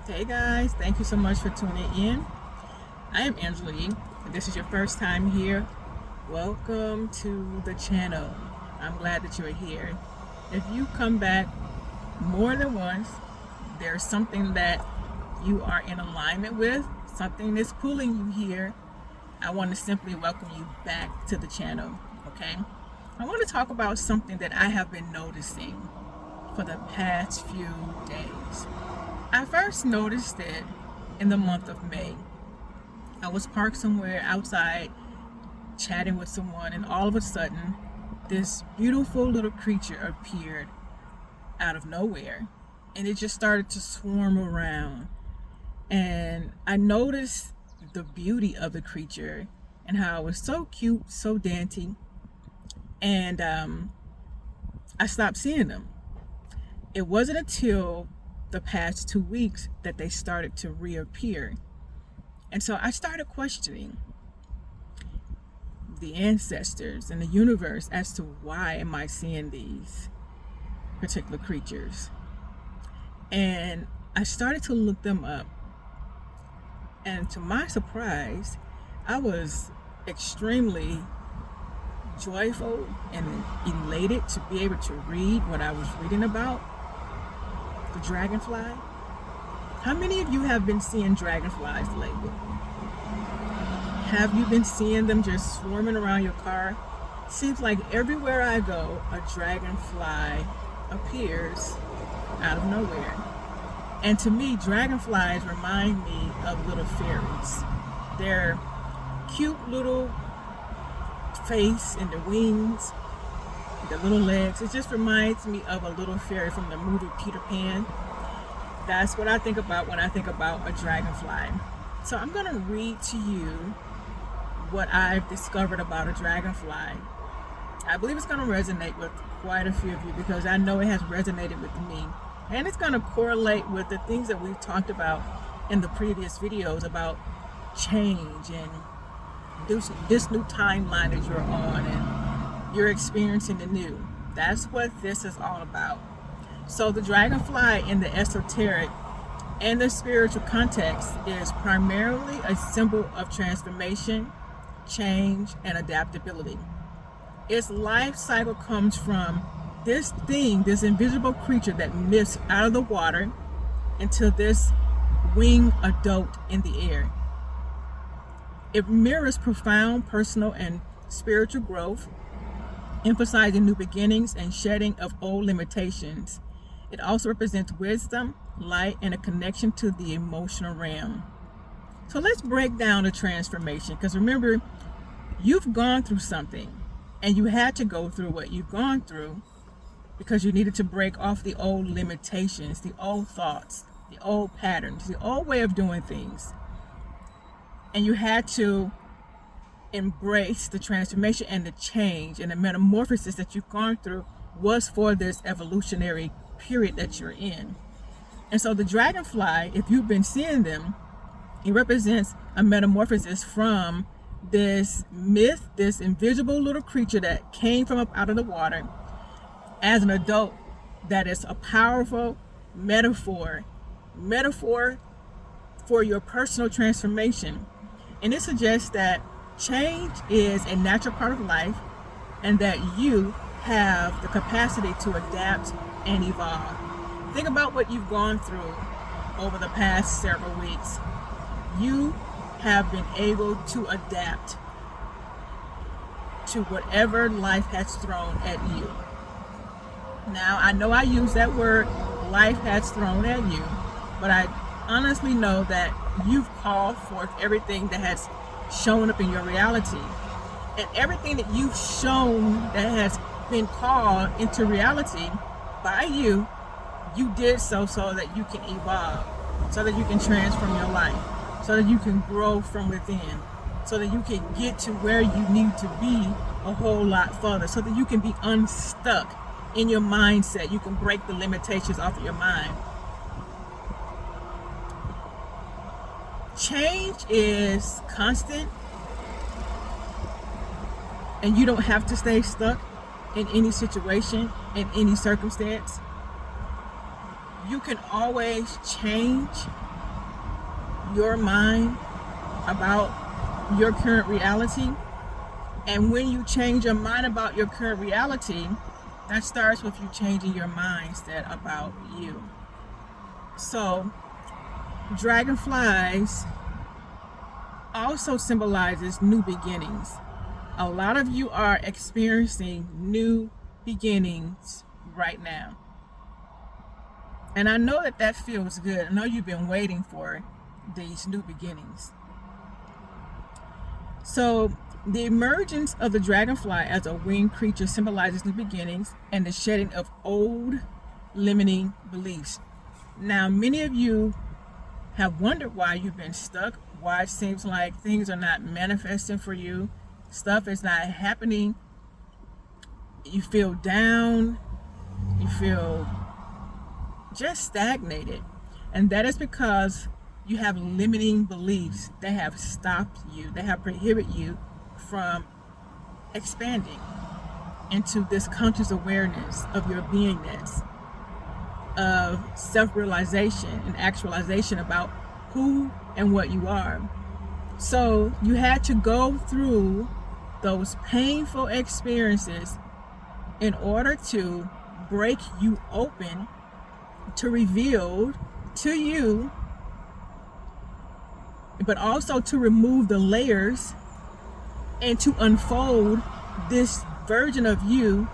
Hey guys, thank you so much for tuning in. I am Angela. If this is your first time here, welcome to the channel. I'm glad that you're here. If you come back more than once, there's something that you are in alignment with, something that's pulling you here. I want to simply welcome you back to the channel, okay? I want to talk about something that I have been noticing for the past few days. I first noticed it in the month of May. I was parked somewhere outside chatting with someone, and all of a sudden this beautiful little creature appeared out of nowhere, and it just started to swarm around. And I noticed the beauty of the creature and how it was so cute, so dainty, and I stopped seeing them. It wasn't until the past 2 weeks that they started to reappear. And so I started questioning the ancestors and the universe as to why am I seeing these particular creatures. And I started to look them up. And to my surprise, I was extremely joyful and elated to be able to read what I was reading about. The dragonfly. How many of you have been seeing dragonflies lately? Have you been seeing them just swarming around your car? Seems like everywhere I go, a dragonfly appears out of nowhere. And to me, dragonflies remind me of little fairies. Their cute little face and the wings, the little legs, it just reminds me of a little fairy from the movie Peter Pan. That's what I think about when I think about a dragonfly. So I'm going to read to you what I've discovered about a dragonfly. I believe it's going to resonate with quite a few of you because I know it has resonated with me. And it's going to correlate with the things that we've talked about in the previous videos about change and this new timeline that you're on, and you're experiencing the new. That's what this is all about. So the dragonfly in the esoteric and the spiritual context is primarily a symbol of transformation, change, and adaptability. Its life cycle comes from this thing, this invisible creature that lifts out of the water into this winged adult in the air. It mirrors profound personal and spiritual growth, emphasizing new beginnings and shedding of old limitations. It also represents wisdom, light, and a connection to the emotional realm. So let's break down the transformation, because remember, you've gone through something, and you had to go through what you've gone through because you needed to break off the old limitations, the old thoughts, the old patterns, the old way of doing things. And you had to embrace the transformation and the change and the metamorphosis that you've gone through was for this evolutionary period that you're in. And so the dragonfly, if you've been seeing them, it represents a metamorphosis from this myth, this invisible little creature that came from up out of the water as an adult, that is a powerful metaphor for your personal transformation. And it suggests that change is a natural part of life and that you have the capacity to adapt and evolve. Think about what you've gone through over the past several weeks. You have been able to adapt to whatever life has thrown at you. Now, I know I use that word, life has thrown at you, but I honestly know that you've called forth everything that has shown up in your reality. And everything that you've shown that has been called into reality by you, you did so that you can evolve, so that you can transform your life, so that you can grow from within, so that you can get to where you need to be a whole lot further, so that you can be unstuck in your mindset. You can break the limitations off of your mind. Change is constant, and you don't have to stay stuck in any situation, in any circumstance. You can always change your mind about your current reality. And when you change your mind about your current reality, that starts with you changing your mindset about you. So, dragonflies also symbolizes new beginnings. A lot of you are experiencing new beginnings right now. And I know that that feels good. I know you've been waiting for these new beginnings. So, the emergence of the dragonfly as a winged creature symbolizes new beginnings and the shedding of old limiting beliefs. Now, many of you have wondered why you've been stuck, why it seems like things are not manifesting for you, stuff is not happening, you feel down, you feel just stagnated. And that is because you have limiting beliefs that have stopped you, that have prohibited you from expanding into this conscious awareness of your beingness, of self-realization and actualization about who and what you are. So you had to go through those painful experiences in order to break you open, to reveal to you, but also to remove the layers and to unfold this version of you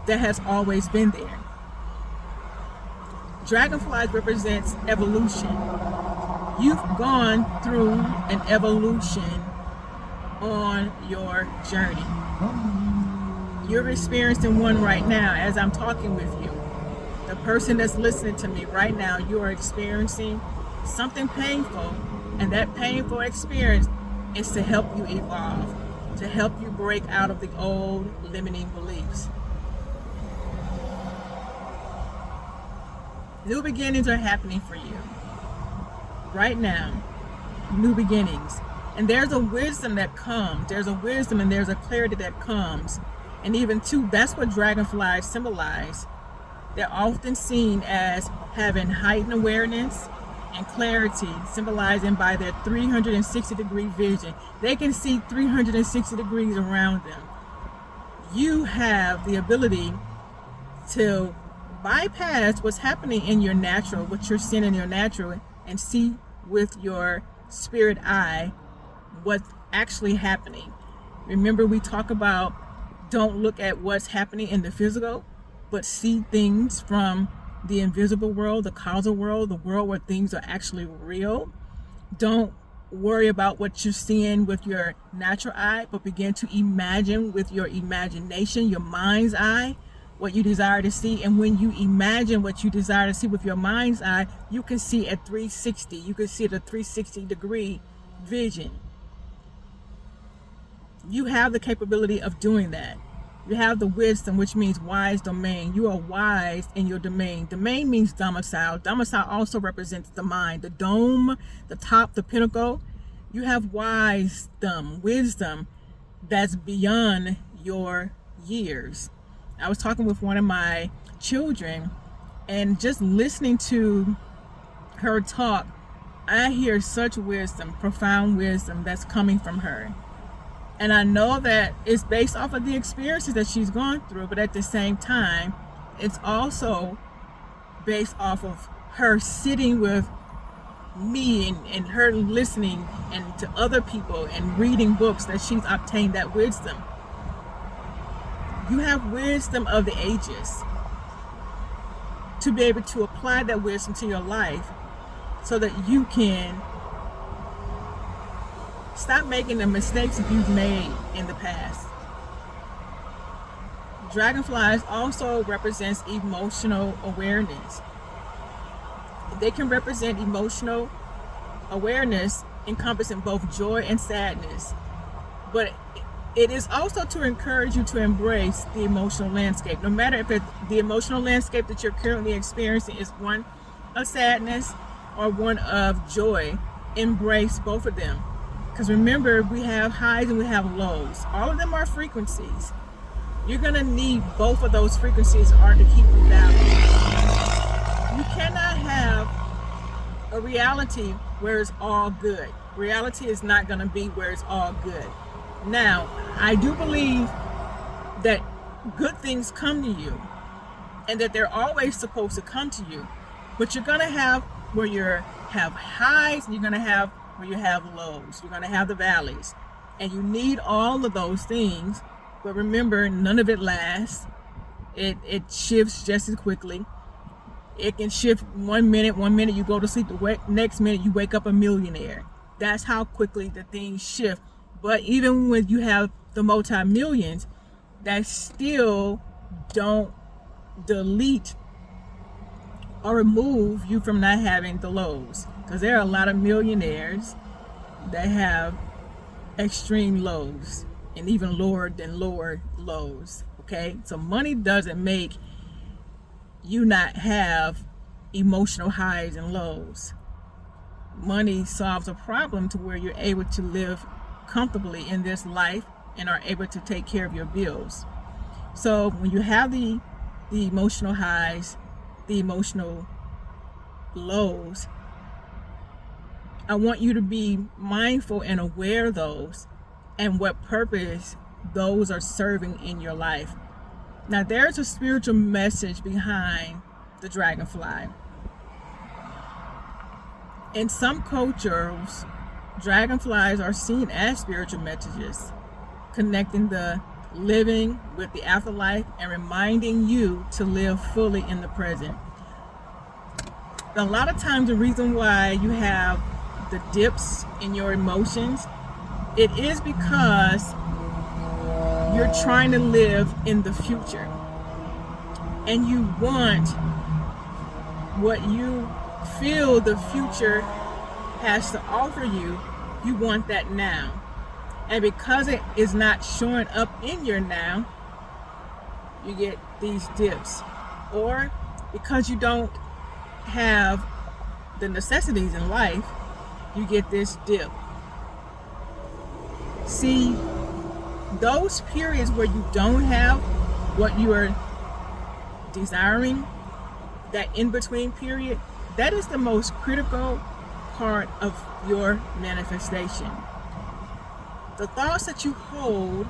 that has always been there. Dragonflies represents evolution. You've gone through an evolution on your journey. You're experiencing one right now as I'm talking with you. The person that's listening to me right now, you are experiencing something painful, and that painful experience is to help you evolve, to help you break out of the old limiting beliefs. New beginnings are happening for you right now. New beginnings. And there's a wisdom that comes. There's a wisdom and there's a clarity that comes. And even too, that's what dragonflies symbolize. They're often seen as having heightened awareness and clarity, symbolizing by their 360-degree vision. They can see 360 degrees around them. You have the ability to bypass what's happening in your natural, what you're seeing in your natural, and see with your spirit eye what's actually happening. Remember, we talk about don't look at what's happening in the physical, but see things from the invisible world, the causal world, the world where things are actually real. Don't worry about what you're seeing with your natural eye, but begin to imagine with your imagination, your mind's eye, what you desire to see. And when you imagine what you desire to see with your mind's eye, you can see at 360. You can see the 360-degree vision. You have the capability of doing that. You have the wisdom, which means wise domain. You are wise in your domain. Domain means domicile. Domicile also represents the mind, the dome, the top, the pinnacle. You have wisdom that's beyond your years. I was talking with one of my children, and just listening to her talk, I hear such wisdom, profound wisdom that's coming from her. And I know that it's based off of the experiences that she's gone through, but at the same time, it's also based off of her sitting with me and her listening and to other people and reading books that she's obtained that wisdom. You have wisdom of the ages to be able to apply that wisdom to your life so that you can stop making the mistakes that you've made in the past. Dragonflies also represents emotional awareness. They can represent emotional awareness encompassing both joy and sadness. But it is also to encourage you to embrace the emotional landscape. No matter if the emotional landscape that you're currently experiencing is one of sadness or one of joy, embrace both of them. Because remember, we have highs and we have lows. All of them are frequencies. You're going to need both of those frequencies in order to keep you balanced. You cannot have a reality where it's all good. Reality is not going to be where it's all good. Now, I do believe that good things come to you and that they're always supposed to come to you. But you're going to have where you have highs and you're going to have where you have lows. You're going to have the valleys. And you need all of those things. But remember, none of it lasts. It shifts just as quickly. It can shift 1 minute you go to sleep, the next minute you wake up a millionaire. That's how quickly the things shift. But even when you have the multi-millions, that still don't delete or remove you from not having the lows. Because there are a lot of millionaires that have extreme lows and even lower than lower lows. Okay, so money doesn't make you not have emotional highs and lows. Money solves a problem to where you're able to live comfortably in this life and are able to take care of your bills. So when you have the emotional highs, the emotional lows, I want you to be mindful and aware of those and what purpose those are serving in your life. Now, there's a spiritual message behind the dragonfly. In some cultures, dragonflies are seen as spiritual messages, connecting the living with the afterlife and reminding you to live fully in the present. A lot of times, the reason why you have the dips in your emotions, it is because you're trying to live in the future and you want what you feel the future has to offer you. You want that now, and because it is not showing up in your now, you get these dips. Or because you don't have the necessities in life, you get this dip. See, those periods where you don't have what you are desiring, that in-between period, that is the most critical part of your manifestation. The thoughts that you hold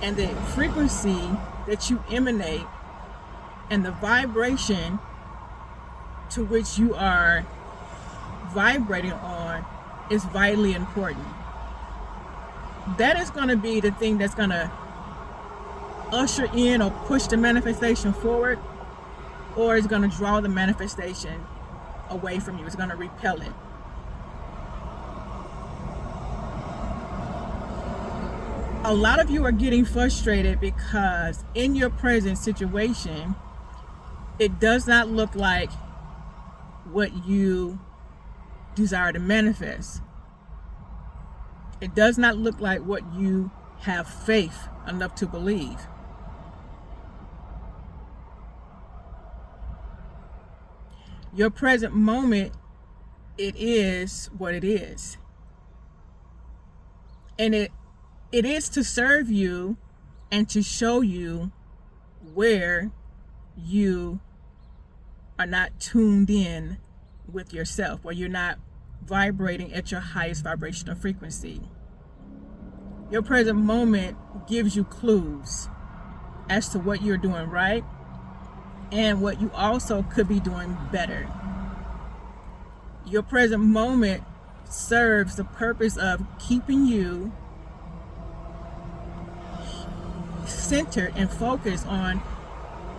and the frequency that you emanate and the vibration to which you are vibrating on is vitally important. That is going to be the thing that's going to usher in or push the manifestation forward, or it's going to draw the manifestation away from you. It's going to repel it. A lot of you are getting frustrated because in your present situation, it does not look like what you desire to manifest. It does not look like what you have faith enough to believe. Your present moment, it is what it is. And it is to serve you and to show you where you are not tuned in with yourself, where you're not vibrating at your highest vibrational frequency. Your present moment gives you clues as to what you're doing right and what you also could be doing better. Your present moment serves the purpose of keeping you centered and focused on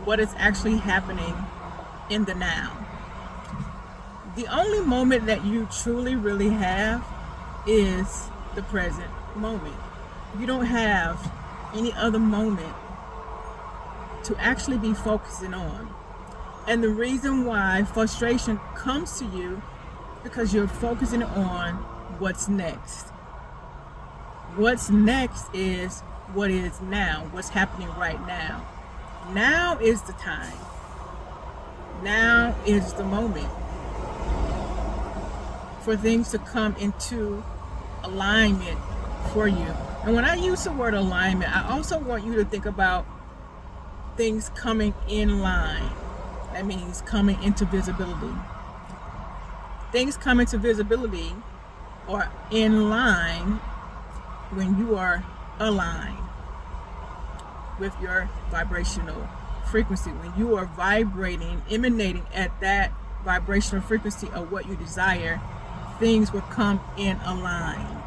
what is actually happening in the now. The only moment that you truly really have is the present moment. You don't have any other moment to actually be focusing on. And the reason why frustration comes to you is because you're focusing on what's next. What's next is what is now, what's happening right now. Now is the time. Now is the moment for things to come into alignment for you. And when I use the word alignment, I also want you to think about things coming in line. That means coming into visibility. Things come into visibility or in line when you are aligned with your vibrational frequency. When you are vibrating, emanating at that vibrational frequency of what you desire, things will come in a line.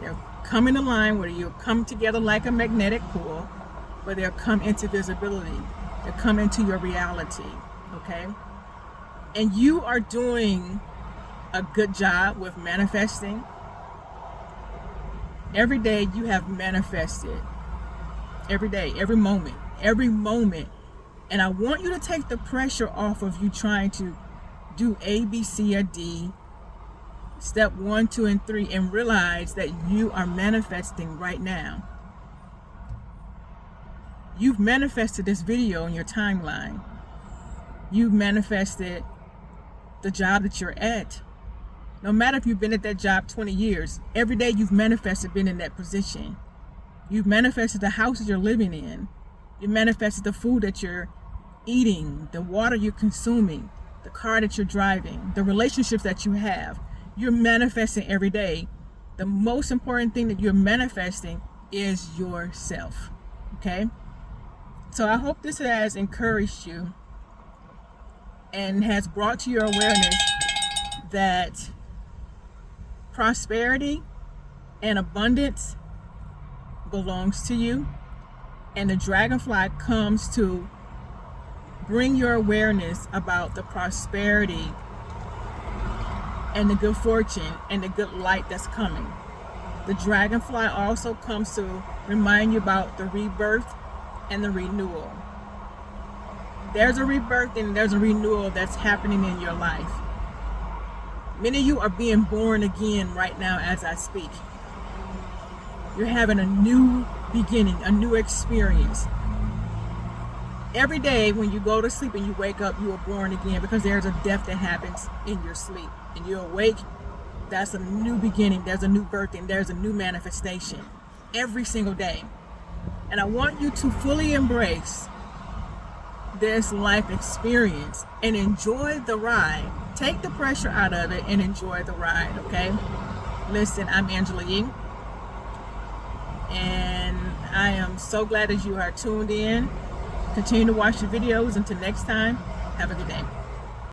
They'll come in a line where you'll come together like a magnetic pull, but they'll come into visibility. They'll come into your reality, okay? And you are doing a good job with manifesting. Every day you have manifested. Every day, every moment. And I want you to take the pressure off of you trying to do A, B, C, or D, step 1, 2, and 3, and realize that you are manifesting right now. You've manifested this video in your timeline. You've manifested the job that you're at. No matter if you've been at that job 20 years, every day you've manifested being in that position. You've manifested the house that you're living in. You manifested the food that you're eating, the water you're consuming, the car that you're driving, the relationships that you have. You're manifesting every day. The most important thing that you're manifesting is yourself. Okay? So I hope this has encouraged you and has brought to your awareness that prosperity and abundance belongs to you, and the dragonfly comes to bring your awareness about the prosperity and the good fortune and the good light that's coming. The dragonfly also comes to remind you about the rebirth and the renewal. There's a rebirth and there's a renewal that's happening in your life. Many of you are being born again right now as I speak. You're having a new beginning, a new experience. Every day when you go to sleep and you wake up, you are born again, because there's a death that happens in your sleep. And you awake, that's a new beginning, there's a new birth, and there's a new manifestation every single day. And I want you to fully embrace this life experience and enjoy the ride. Take the pressure out of it and enjoy the ride, okay? Listen, I'm Angela Yee, and I am so glad that you are tuned in. Continue to watch the videos. Until next time, have a good day.